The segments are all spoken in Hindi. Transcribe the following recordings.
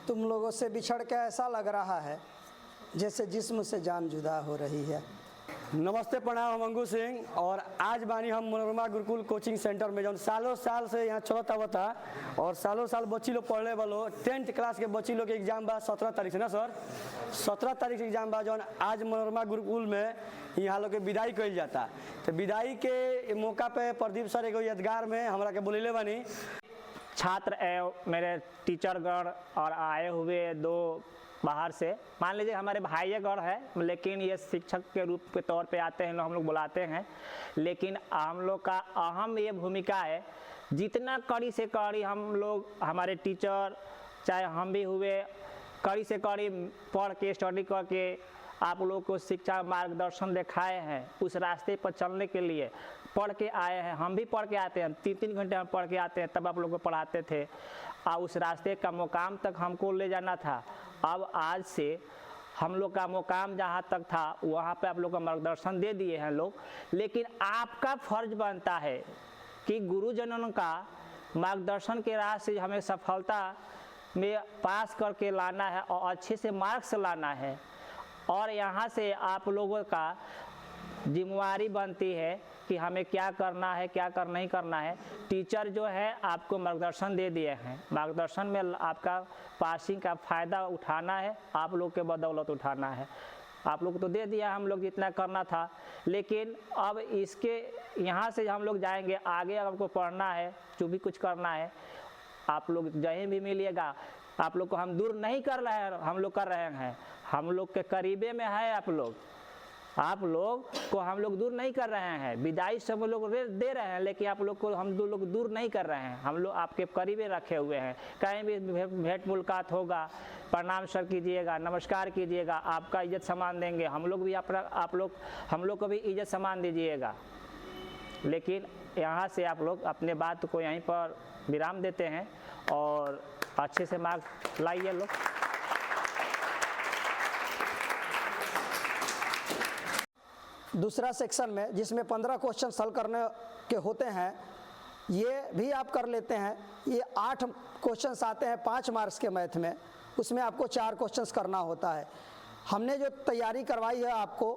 तुम लोगों से बिछड़ के ऐसा लग रहा है जैसे जिस्म से जान जुदा हो रही है। नमस्ते, प्रणाम। हम अंगू सिंह और आज बानी हम मनोरमा गुरुकुल कोचिंग सेंटर में, जो सालों साल से यहाँ चलता बता और सालों साल बच्ची लोग पढ़ले वालो 10th क्लास के बच्ची लोग के एग्जाम बा 17 तारीख से ना सर। 17 तारीख से एग्जाम बा, जो आज मनोरमा गुरुकुल में यहाँ लोग के विदाई कल जाता। तो विदाई के मौका पे प्रदीप सर एगो यादगार में हमरा के बोलेले बानी। छात्र एवं मेरे टीचरगण और आए हुए दो बाहर से, मान लीजिए हमारे भाईगण है, लेकिन ये शिक्षक के रूप के तौर पे आते हैं, हम लोग बुलाते हैं। लेकिन हम लोग का अहम ये भूमिका है, जितना कड़ी से कड़ी हम लोग, हमारे टीचर चाहे हम भी हुए, कड़ी से कड़ी पढ़ के स्टडी करके आप लोग को शिक्षा मार्गदर्शन दिखाए हैं। उस रास्ते पर चलने के लिए पढ़ के आए हैं, हम भी पढ़ के आते हैं, 3-3 घंटे हम पढ़ के आते हैं, तब आप लोग को पढ़ाते थे और उस रास्ते का मुकाम तक हमको ले जाना था। अब आज से हम लोग का मुकाम जहाँ तक था वहाँ पे आप लोग का मार्गदर्शन दे दिए हैं लोग, लेकिन आपका फर्ज बनता है कि गुरुजनों का मार्गदर्शन के राह से हमें सफलता में पास करके लाना है और अच्छे से मार्क्स लाना है। और यहाँ से आप लोगों का जिम्मेवारी बनती है कि हमें क्या करना है, क्या कर नहीं करना है। टीचर जो है आपको मार्गदर्शन दे दिए हैं, मार्गदर्शन में आपका पासिंग का फ़ायदा उठाना है, आप लोग के बदौलत उठाना है। आप लोग तो दे दिया हम लोग जितना करना था, लेकिन अब इसके यहाँ से हम लोग जाएंगे आगे, आपको पढ़ना है, जो भी कुछ करना है, आप लोग जहीं भी मिलिएगा। आप लोग को हम दूर नहीं कर रहे हैं, हम लोग कर रहे हैं, हम लोग के करीबे में है। आप लोग को हम लोग दूर नहीं कर रहे हैं, विदाई सब लोग दे रहे हैं, लेकिन आप लोग को हम दो लोग दूर नहीं कर रहे हैं, हम लोग आपके करीबे रखे हुए हैं। कहीं भी भेंट मुलाकात होगा, प्रणाम सर कीजिएगा, नमस्कार कीजिएगा, आपका इज्जत सम्मान देंगे, हम लोग भी हम लोग को भी इज्जत सम्मान दीजिएगा। लेकिन यहाँ से आप लोग अपने बात को यहीं पर विराम देते हैं और अच्छे से मार्क्स लाइए लोग। दूसरा सेक्शन में जिसमें 15 क्वेश्चन सॉल्व करने के होते हैं, ये भी आप कर लेते हैं। ये 8 क्वेश्चंस आते हैं 5 मार्क्स के मैथ में, उसमें आपको 4 क्वेश्चंस करना होता है। हमने जो तैयारी करवाई है आपको,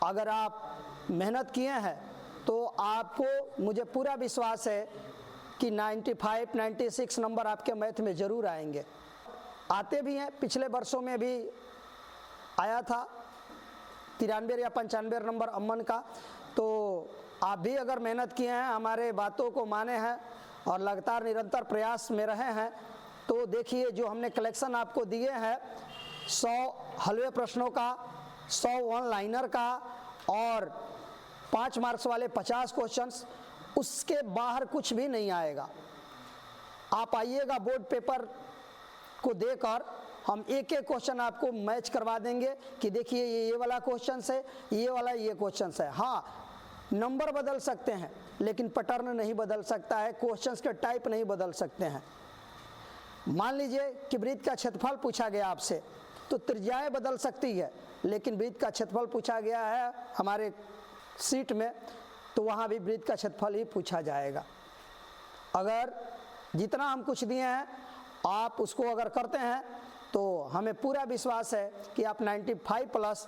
अगर आप मेहनत किए हैं तो आपको, मुझे पूरा विश्वास है कि 95-96 नंबर आपके मैथ में ज़रूर आएंगे, आते भी हैं। पिछले वर्षों में भी आया था 93 या 95 नंबर अमन का। तो आप भी अगर मेहनत किए हैं, हमारे बातों को माने हैं और लगातार निरंतर प्रयास में रहे हैं, तो देखिए जो हमने कलेक्शन आपको दिए हैं 100 हलवे प्रश्नों का, 100 वन लाइनर का और 5 मार्क्स वाले 50 क्वेश्चंस, उसके बाहर कुछ भी नहीं आएगा। आप आइएगा, बोर्ड पेपर को देकर हम एक एक क्वेश्चन आपको मैच करवा देंगे कि देखिए ये वाला क्वेश्चन है, ये वाला ये क्वेश्चन है। हाँ, नंबर बदल सकते हैं लेकिन पैटर्न नहीं बदल सकता है, क्वेश्चंस के टाइप नहीं बदल सकते हैं। मान लीजिए कि वृत्त का क्षेत्रफल पूछा गया आपसे, तो त्रिज्याएं बदल सकती है, लेकिन वृत्त का क्षेत्रफल पूछा गया है हमारे सीट में, तो वहाँ भी वृत्त का क्षेत्रफल ही पूछा जाएगा। अगर जितना हम कुछ दिए हैं आप उसको अगर करते हैं तो हमें पूरा विश्वास है कि आप 95+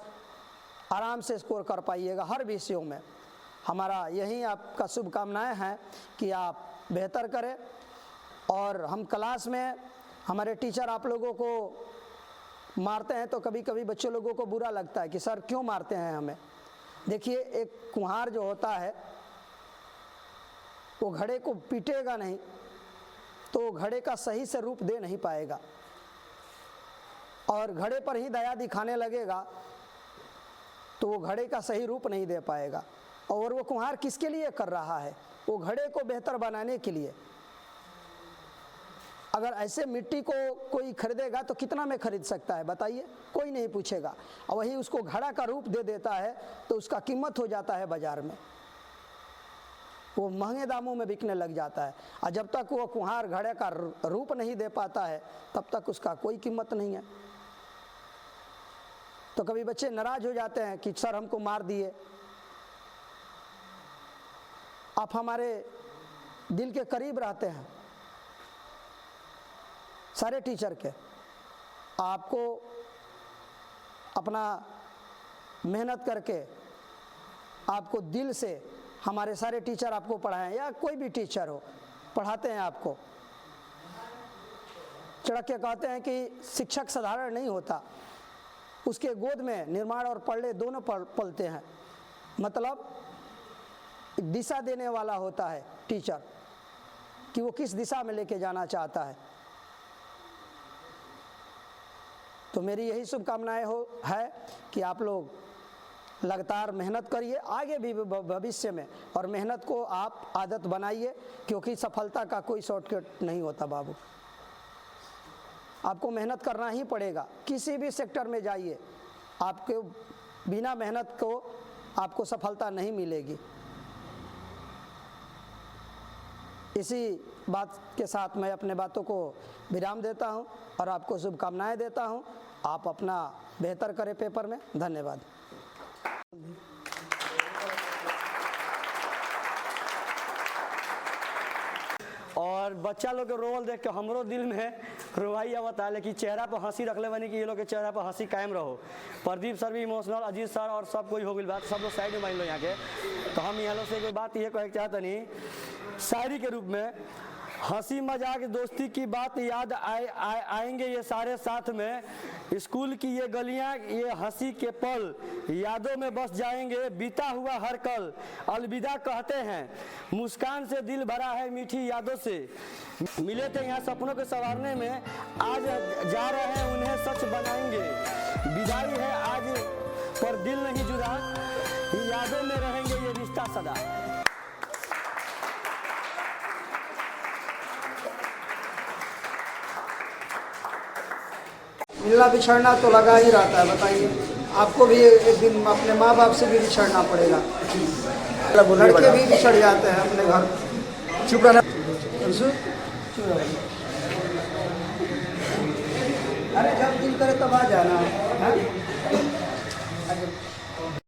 आराम से स्कोर कर पाइएगा हर विषयों में। हमारा यही आपका शुभकामनाएं हैं कि आप बेहतर करें। और हम क्लास में, हमारे टीचर आप लोगों को मारते हैं तो कभी कभी बच्चे लोगों को बुरा लगता है कि सर क्यों मारते हैं हमें। देखिए, एक कुम्हार जो होता है वो घड़े को पीटेगा नहीं तो घड़े का सही से रूप दे नहीं पाएगा, और घड़े पर ही दया दिखाने लगेगा तो वो घड़े का सही रूप नहीं दे पाएगा। और वो कुम्हार किसके लिए कर रहा है? वो घड़े को बेहतर बनाने के लिए। अगर ऐसे मिट्टी को कोई खरीदेगा तो कितना में खरीद सकता है बताइए? कोई नहीं पूछेगा। और वही उसको घड़ा का रूप दे देता है तो उसका कीमत हो जाता है बाजार में, वो महंगे दामों में बिकने लग जाता है। और जब तक वो कुम्हार घड़े का रूप नहीं दे पाता है तब तक उसका कोई कीमत नहीं है। तो कभी बच्चे नाराज हो जाते हैं कि सर हमको मार दिए। आप हमारे दिल के करीब रहते हैं, सारे टीचर के, आपको अपना मेहनत करके आपको दिल से, हमारे सारे टीचर आपको पढ़ाएं या कोई भी टीचर हो पढ़ाते हैं आपको, चढ़ के कहते हैं कि शिक्षक साधारण नहीं होता, उसके गोद में निर्माण और पढ़ले दोनों पलते हैं। मतलब दिशा देने वाला होता है टीचर कि वो किस दिशा में लेके जाना चाहता है। तो मेरी यही शुभकामनाएं है कि आप लोग लगातार मेहनत करिए आगे भी भविष्य में, और मेहनत को आप आदत बनाइए, क्योंकि सफलता का कोई शॉर्टकट नहीं होता बाबू। आपको मेहनत करना ही पड़ेगा, किसी भी सेक्टर में जाइए, आपके बिना मेहनत को आपको सफलता नहीं मिलेगी। इसी बात के साथ मैं अपने बातों को विराम देता हूं और आपको शुभकामनाएं देता हूं। आप अपना बेहतर करें पेपर में। धन्यवाद। और बच्चा लोग के रोल देख के हमरो दिल में रोवाई आवता है, लेकिन चेहरा पर हंसी रख ले बनी कि ये लोग के चेहरा पर हंसी कायम रहो। प्रदीप सर भी इमोशनल, अजीत सर और सब कोई हो गई बात, सब लोग साइड में मान लो यहाँ के। तो हम यहाँ लोग से कोई बात ये कहे चाहते नहीं, शायरी के रूप में, हंसी मजाक दोस्ती की बात याद आएंगे ये सारे साथ में, स्कूल की ये गलियां ये हंसी के पल यादों में बस जाएंगे, बीता हुआ हर कल अलविदा कहते हैं, मुस्कान से दिल भरा है मीठी यादों से, मिले थे यहाँ सपनों के संवारने में, आज जा रहे हैं उन्हें सच बनाएंगे, विदाई है आज पर दिल नहीं जुड़ा, यादों में रहेंगे ये रिश्ता सदा। मिलना बिछड़ना तो लगा ही रहता है, बताइए। आपको भी एक दिन अपने माँ बाप से भी बिछड़ना पड़ेगा, लड़के भी बिछड़ जाते हैं अपने घर। चुप रहना, अरे जब दिल करे तब आ जाना है।